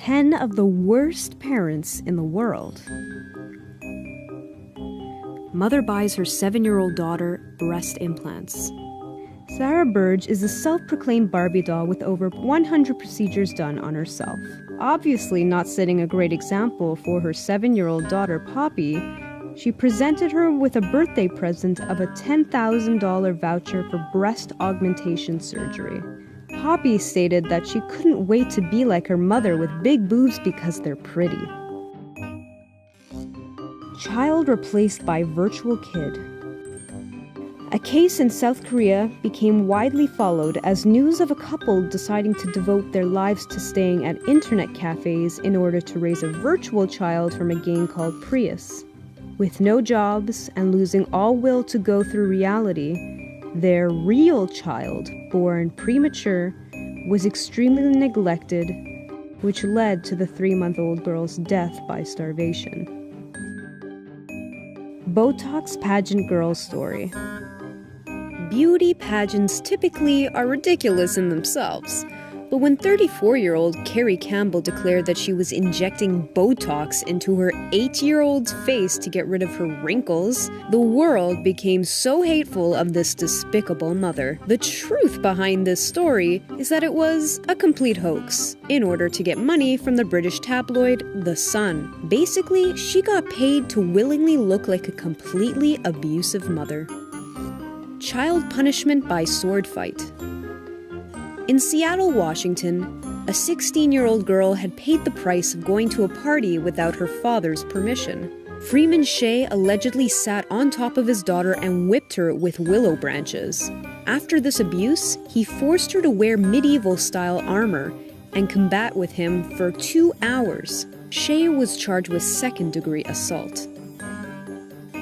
10 of the worst parents in the world. Mother buys her 7-year-old daughter breast implants. Sarah Burge is a self-proclaimed Barbie doll with over 100 procedures done on herself. Obviously not setting a great example for her 7-year-old daughter Poppy, she presented her with a birthday present of a $10,000 voucher for breast augmentation surgery. Poppy stated that she couldn't wait to be like her mother with big boobs because they're pretty. Child replaced by virtual kid. A case in South Korea became widely followed as news of a couple deciding to devote their lives to staying at internet cafes in order to raise a virtual child from a game called Prius. With no jobs and losing all will to go through reality, their real child, born premature, was extremely neglected, which led to the 3-month-old girl's death by starvation. Botox pageant girl story. Beauty pageants typically are ridiculous in themselves, but when 34-year-old Carrie Campbell declared that she was injecting Botox into her 8-year-old's face to get rid of her wrinkles, the world became so hateful of this despicable mother. The truth behind this story is that it was a complete hoax in order to get money from the British tabloid The Sun. Basically, she got paid to willingly look like a completely abusive mother. Child punishment by sword fight. In Seattle, Washington, a 16-year-old girl had paid the price of going to a party without her father's permission. Freeman Shea allegedly sat on top of his daughter and whipped her with willow branches. After this abuse, he forced her to wear medieval-style armor and combat with him for 2 hours. Shea was charged with second-degree assault.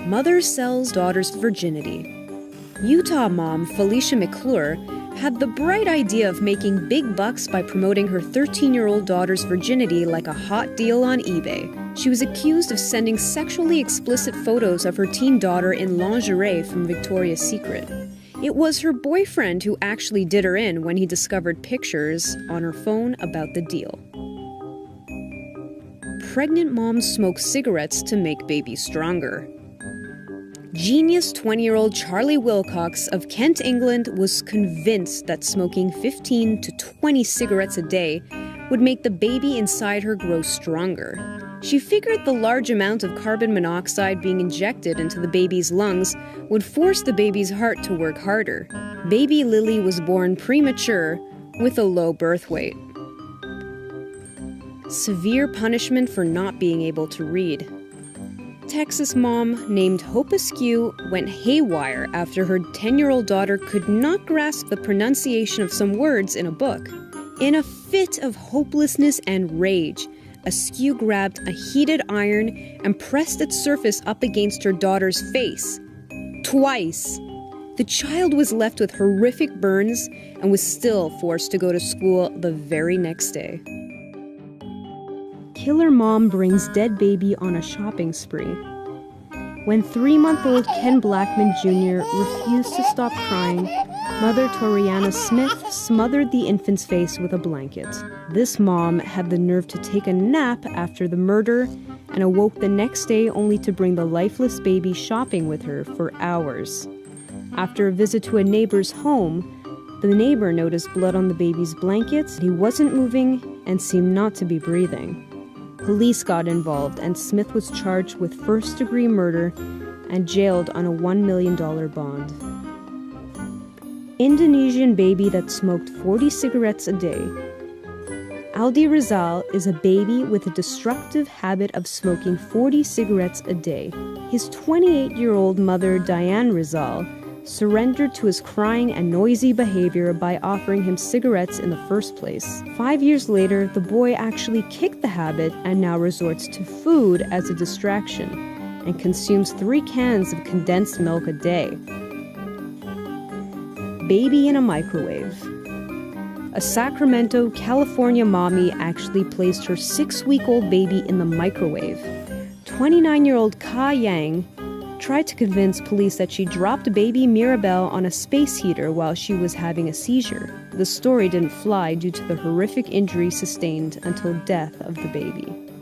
Mother sells daughter's virginity. Utah mom Felicia McClure had the bright idea of making big bucks by promoting her 13-year-old daughter's virginity like a hot deal on eBay. She was accused of sending sexually explicit photos of her teen daughter in lingerie from Victoria's Secret. It was her boyfriend who actually did her in when he discovered pictures on her phone about the deal. Pregnant moms smoke cigarettes to make baby stronger. Genius 20-year-old Charlie Wilcox of Kent, England, was convinced that smoking 15 to 20 cigarettes a day would make the baby inside her grow stronger. She figured the large amount of carbon monoxide being injected into the baby's lungs would force the baby's heart to work harder. Baby Lily was born premature with a low birth weight. Severe punishment for not being able to read. Texas mom named Hope Askew went haywire after her 10-year-old daughter could not grasp the pronunciation of some words in a book. In a fit of hopelessness and rage, Askew grabbed a heated iron and pressed its surface up against her daughter's face. Twice. The child was left with horrific burns and was still forced to go to school the very next day. Killer mom brings dead baby on a shopping spree. When 3-month-old Ken Blackman Jr. refused to stop crying, mother Toriana Smith smothered the infant's face with a blanket. This mom had the nerve to take a nap after the murder and awoke the next day only to bring the lifeless baby shopping with her for hours. After a visit to a neighbor's home, the neighbor noticed blood on the baby's blankets. He wasn't moving and seemed not to be breathing. Police got involved and Smith was charged with first-degree murder and jailed on a $1 million bond. Indonesian baby that smoked 40 cigarettes a day. Aldi Rizal is a baby with a destructive habit of smoking 40 cigarettes a day. His 28-year-old mother, Diane Rizal, surrendered to his crying and noisy behavior by offering him cigarettes in the first place. 5 years later, the boy actually kicked the habit and now resorts to food as a distraction and consumes 3 cans of condensed milk a day. Baby in a microwave. A Sacramento, California mommy actually placed her 6-week-old baby in the microwave. 29-year-old Ka Yang tried to convince police that she dropped baby Mirabelle on a space heater while she was having a seizure. The story didn't fly due to the horrific injuries sustained until death of the baby.